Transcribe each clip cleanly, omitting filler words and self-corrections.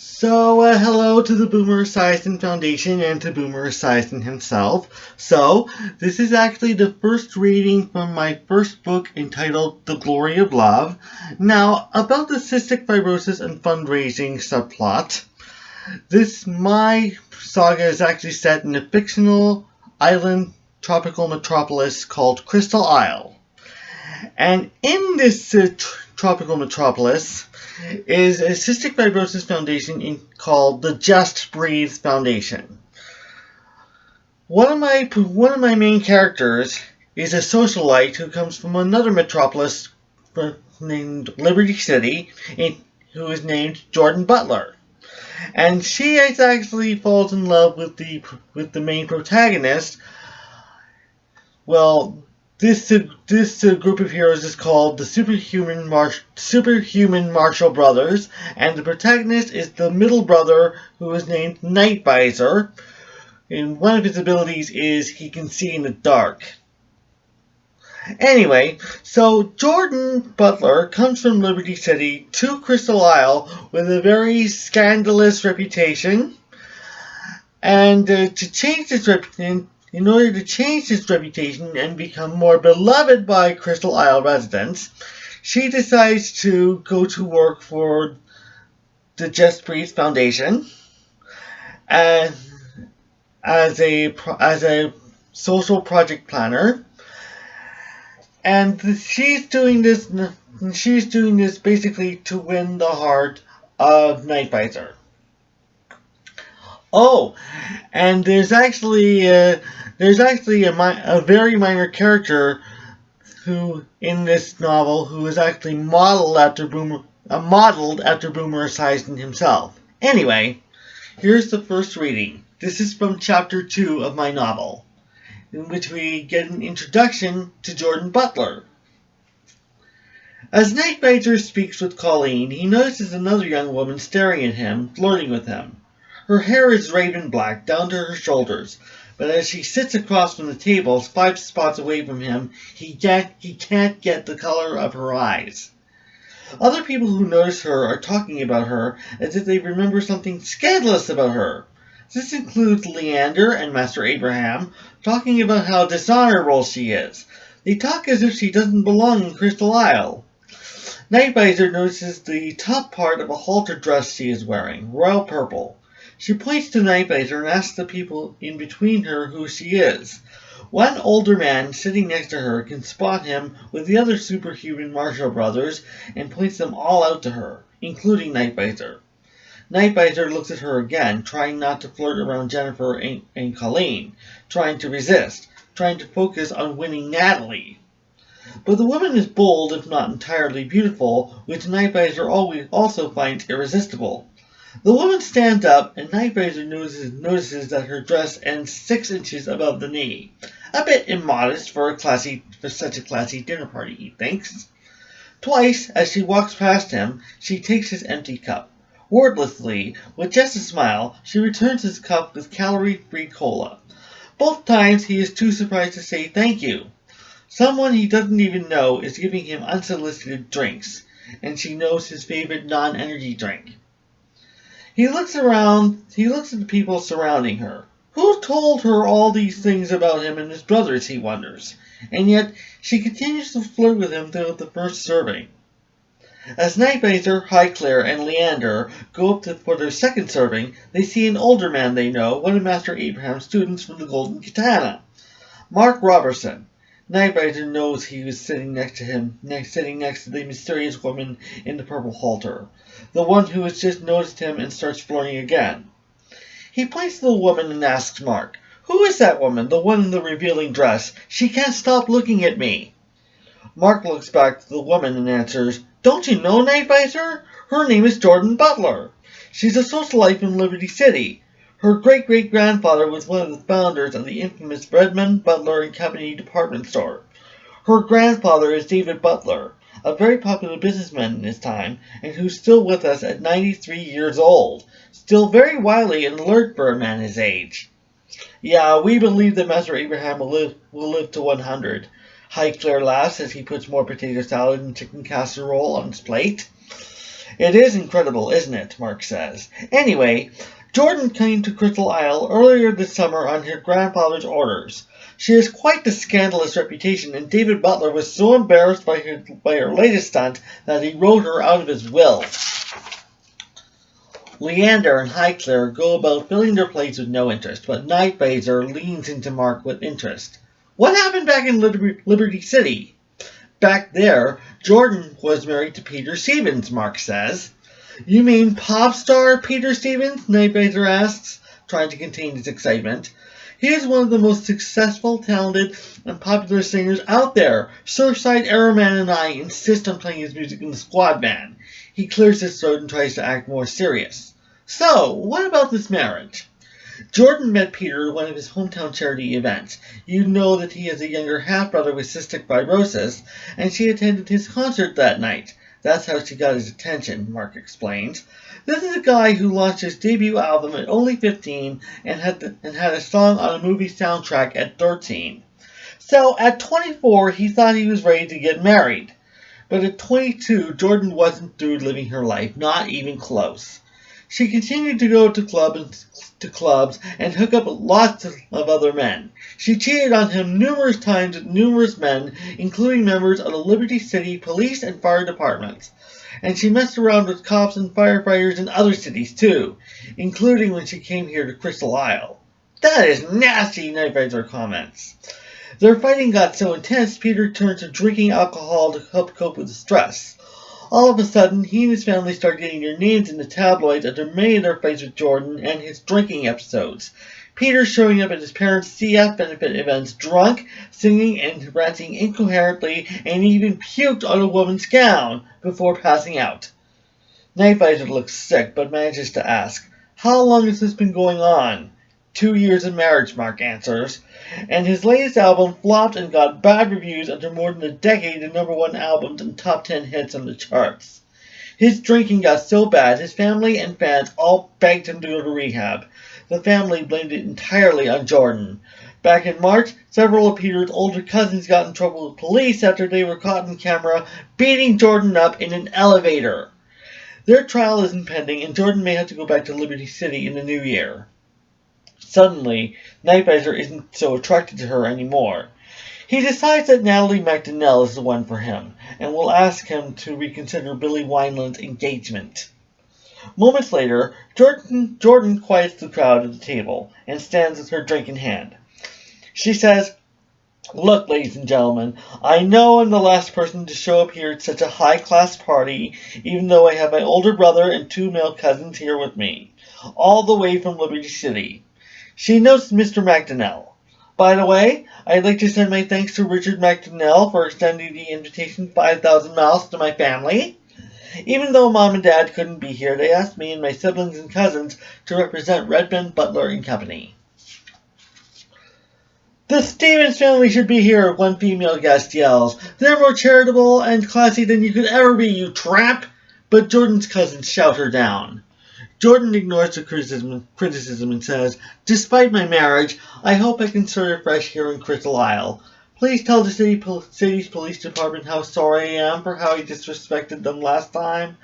Hello to the Boomer Esiason Foundation and to Boomer Esiason himself. This is actually the first reading from my first book entitled The Glory of Love. Now, about the cystic fibrosis and fundraising subplot. My saga is actually set in a fictional island tropical metropolis called Crystal Isle. And in this tropical metropolis is a cystic fibrosis foundation called the Just Breathe Foundation. One of my main characters is a socialite who comes from another metropolis named Liberty City, who is named Jordan Butler. And she actually falls in love with the main protagonist. Well, This group of heroes is called the Superhuman Marshall Brothers, and the protagonist is the middle brother who is named Nightvisor. And one of his abilities is he can see in the dark. Anyway, so Jordan Butler comes from Liberty City to Crystal Isle with a very scandalous reputation, and in order to change his reputation and become more beloved by Crystal Isle residents, she decides to go to work for the Just Breathe Foundation as a social project planner. And she's doing this basically to win the heart of Nightvisor. Oh, and there's actually a very minor character who in this novel who is actually modeled after Boomer Esiason himself. Anyway, here's the first reading. This is from chapter 2 of my novel, in which we get an introduction to Jordan Butler. As Nightvisor speaks with Colleen, he notices another young woman staring at him, flirting with him. Her hair is raven black down to her shoulders, but as she sits across from the table, 5 spots away from him, he can't get the color of her eyes. Other people who notice her are talking about her as if they remember something scandalous about her. This includes Leander and Master Abraham, talking about how dishonorable she is. They talk as if she doesn't belong in Crystal Isle. Nightvisor notices the top part of a halter dress she is wearing, royal purple. She points to Nightvisor and asks the people in between her who she is. One older man sitting next to her can spot him with the other superhuman Marshall brothers and points them all out to her, including Nightvisor. Nightvisor looks at her again, trying not to flirt around Jennifer and Colleen, trying to resist, trying to focus on winning Natalie. But the woman is bold, if not entirely beautiful, which Nightvisor also finds irresistible. The woman stands up, and Nightvisor notices that her dress ends 6 inches above the knee. A bit immodest for such a classy dinner party, he thinks. Twice, as she walks past him, she takes his empty cup. Wordlessly, with just a smile, she returns his cup with calorie-free cola. Both times he is too surprised to say thank you. Someone he doesn't even know is giving him unsolicited drinks, and she knows his favorite non-energy drink. He looks at the people surrounding her. Who told her all these things about him and his brothers, he wonders. And yet, she continues to flirt with him throughout the first serving. As Nightvisor, Highclere, and Leander go up for their second serving, they see an older man they know, one of Master Abraham's students from the Golden Katana. Mark Robertson. Nightvisor knows he was sitting next to the mysterious woman in the purple halter, the one who has just noticed him and starts flirting again. He points to the woman and asks Mark, "Who is that woman, the one in the revealing dress? She can't stop looking at me." Mark looks back to the woman and answers, "Don't you know Nightvisor? Her name is Jordan Butler. She's a socialite from Liberty City. Her great-great-grandfather was one of the founders of the infamous Breadman, Butler and Company department store. Her grandfather is David Butler, a very popular businessman in his time, and who's still with us at 93 years old. Still very wily and alert for a man his age. Yeah, we believe that Master Abraham will live to 100. Highclere laughs as he puts more potato salad and chicken casserole on his plate. It is incredible, isn't it? Mark says. Anyway, Jordan came to Crystal Isle earlier this summer on her grandfather's orders. She has quite the scandalous reputation, and David Butler was so embarrassed by her latest stunt that he wrote her out of his will. Leander and Highclere go about filling their plates with no interest, but Nightvisor leans into Mark with interest. What happened back in Liberty City? Back there, Jordan was married to Peter Stevens, Mark says. You mean pop star Peter Stevens? Nightvisor asks, trying to contain his excitement. He is one of the most successful, talented, and popular singers out there. Surfside Aeroman and I insist on playing his music in the squad band. He clears his throat and tries to act more serious. So, what about this marriage? Jordan met Peter at one of his hometown charity events. You know that he has a younger half-brother with cystic fibrosis, and she attended his concert that night. That's how she got his attention, Mark explains. This is a guy who launched his debut album at only 15 and had a song on a movie soundtrack at 13. So at 24, he thought he was ready to get married. But at 22, Jordan wasn't through living her life, not even close. She continued to go to clubs and hook up with lots of other men. She cheated on him numerous times with numerous men, including members of the Liberty City police and fire departments. And she messed around with cops and firefighters in other cities too, including when she came here to Crystal Isle. That is nasty, Nightvisor comments. Their fighting got so intense, Peter turned to drinking alcohol to help cope with the stress. All of a sudden, he and his family started getting their names in the tabloids after many of their fights with Jordan and his drinking episodes. Peter showing up at his parents' CF benefit events drunk, singing and ranting incoherently, and even puked on a woman's gown before passing out. Nightvisor looks sick, but manages to ask, How long has this been going on? 2 years of marriage, Mark answers. And his latest album flopped and got bad reviews after more than a decade of #1 albums and top 10 hits on the charts. His drinking got so bad, his family and fans all begged him to go to rehab. The family blamed it entirely on Jordan. Back in March, several of Peter's older cousins got in trouble with police after they were caught on camera beating Jordan up in an elevator. Their trial is impending, and Jordan may have to go back to Liberty City in the new year. Suddenly, Nightvisor isn't so attracted to her anymore. He decides that Natalie MacDonnell is the one for him, and will ask him to reconsider Billy Wineland's engagement. Moments later, Jordan quiets the crowd at the table and stands with her drink in hand. She says, Look, ladies and gentlemen, I know I'm the last person to show up here at such a high-class party, even though I have my older brother and 2 male cousins here with me, all the way from Liberty City. She notes Mr. MacDonnell. By the way, I'd like to send my thanks to Richard MacDonnell for extending the invitation 5,000 miles to my family. Even though Mom and Dad couldn't be here, they asked me and my siblings and cousins to represent Redmond, Butler and Company. The Stevens family should be here, one female guest yells. They're more charitable and classy than you could ever be, you tramp! But Jordan's cousins shout her down. Jordan ignores the criticism and says, Despite my marriage, I hope I can start afresh here in Crystal Isle. Please tell the city's police department how sorry I am for how I disrespected them last time.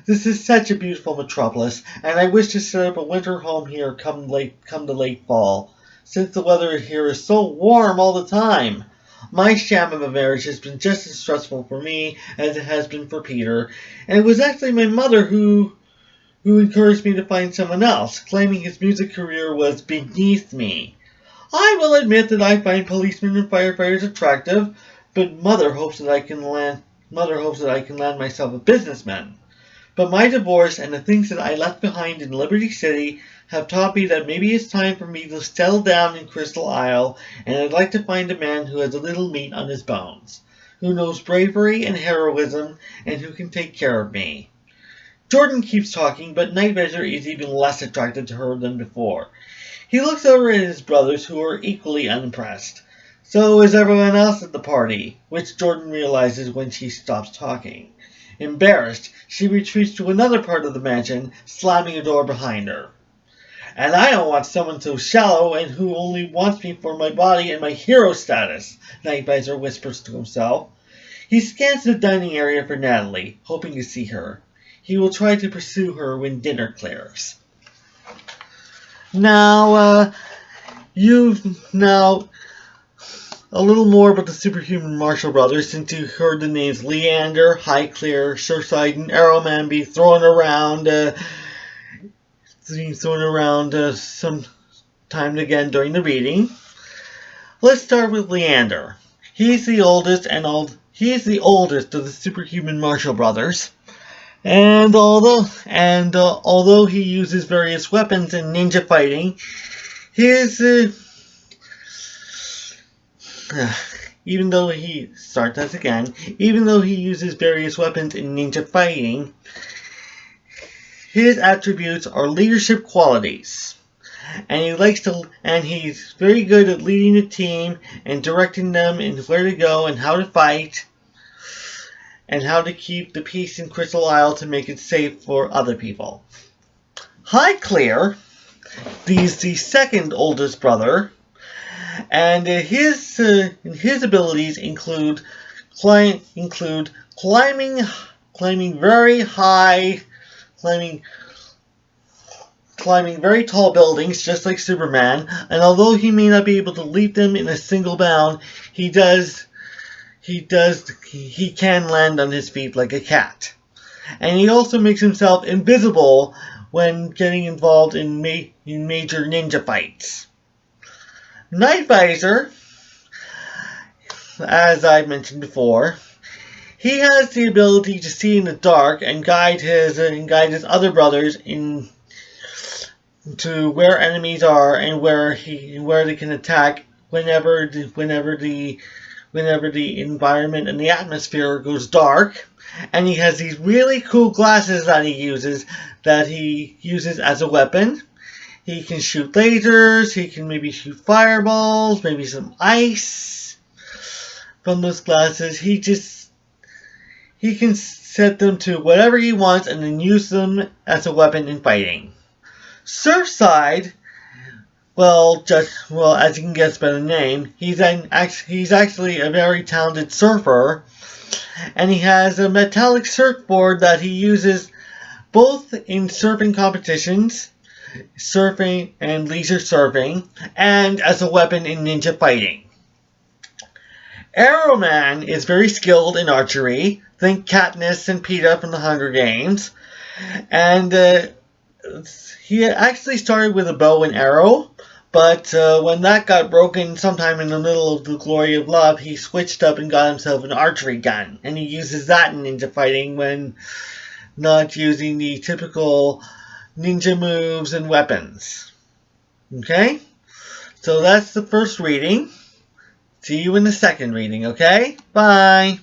This is such a beautiful metropolis, and I wish to set up a winter home here come the late fall, since the weather here is so warm all the time. My sham of a marriage has been just as stressful for me as it has been for Peter, and it was actually my mother who encouraged me to find someone else, claiming his music career was beneath me. I will admit that I find policemen and firefighters attractive, but Mother hopes that I can land myself a businessman. But my divorce and the things that I left behind in Liberty City have taught me that maybe it's time for me to settle down in Crystal Isle, and I'd like to find a man who has a little meat on his bones, who knows bravery and heroism, and who can take care of me. Jordan keeps talking, but Nightvisor is even less attracted to her than before. He looks over at his brothers, who are equally unimpressed. So is everyone else at the party, which Jordan realizes when she stops talking. Embarrassed, she retreats to another part of the mansion, slamming a door behind her. And I don't want someone so shallow and who only wants me for my body and my hero status, Nightvisor whispers to himself. He scans the dining area for Natalie, hoping to see her. he will try to pursue her when dinner clears. Now, a little more about the superhuman Marshall Brothers, since you heard the names Leander, Highclere, Surfside, and Arrowman be thrown around some time again during the reading. Let's start with Leander. He's the oldest of the superhuman Marshall Brothers, and although he uses various weapons in ninja fighting, even though he uses various weapons in ninja fighting, his attributes are leadership qualities. And he's very good at leading a team and directing them in where to go and how to fight and how to keep the peace in Crystal Isle to make it safe for other people. Highclere, he's the second oldest brother, and his abilities include climbing very high, climbing very tall buildings, just like Superman. And although he may not be able to leap them in a single bound, he can land on his feet like a cat. And he also makes himself invisible when getting involved in major ninja fights. Nightvisor, as I mentioned before, he has the ability to see in the dark and guide his other brothers to where enemies are and where they can attack whenever the environment and the atmosphere goes dark. And he has these really cool glasses that he uses as a weapon. He can shoot lasers, he can maybe shoot fireballs, maybe some ice from those glasses. He can set them to whatever he wants and then use them as a weapon in fighting. Surfside, as you can guess by the name, he's actually a very talented surfer, and he has a metallic surfboard that he uses both in surfing competitions, surfing and leisure surfing, and as a weapon in ninja fighting. Arrowman is very skilled in archery. Think Katniss and Peeta from the Hunger Games. And he actually started with a bow and arrow, but when that got broken sometime in the middle of the Glory of Love, he switched up and got himself an archery gun. And he uses that in ninja fighting when not using the typical ninja moves and weapons. Okay? So that's the first reading. See you in the second reading, okay? Bye!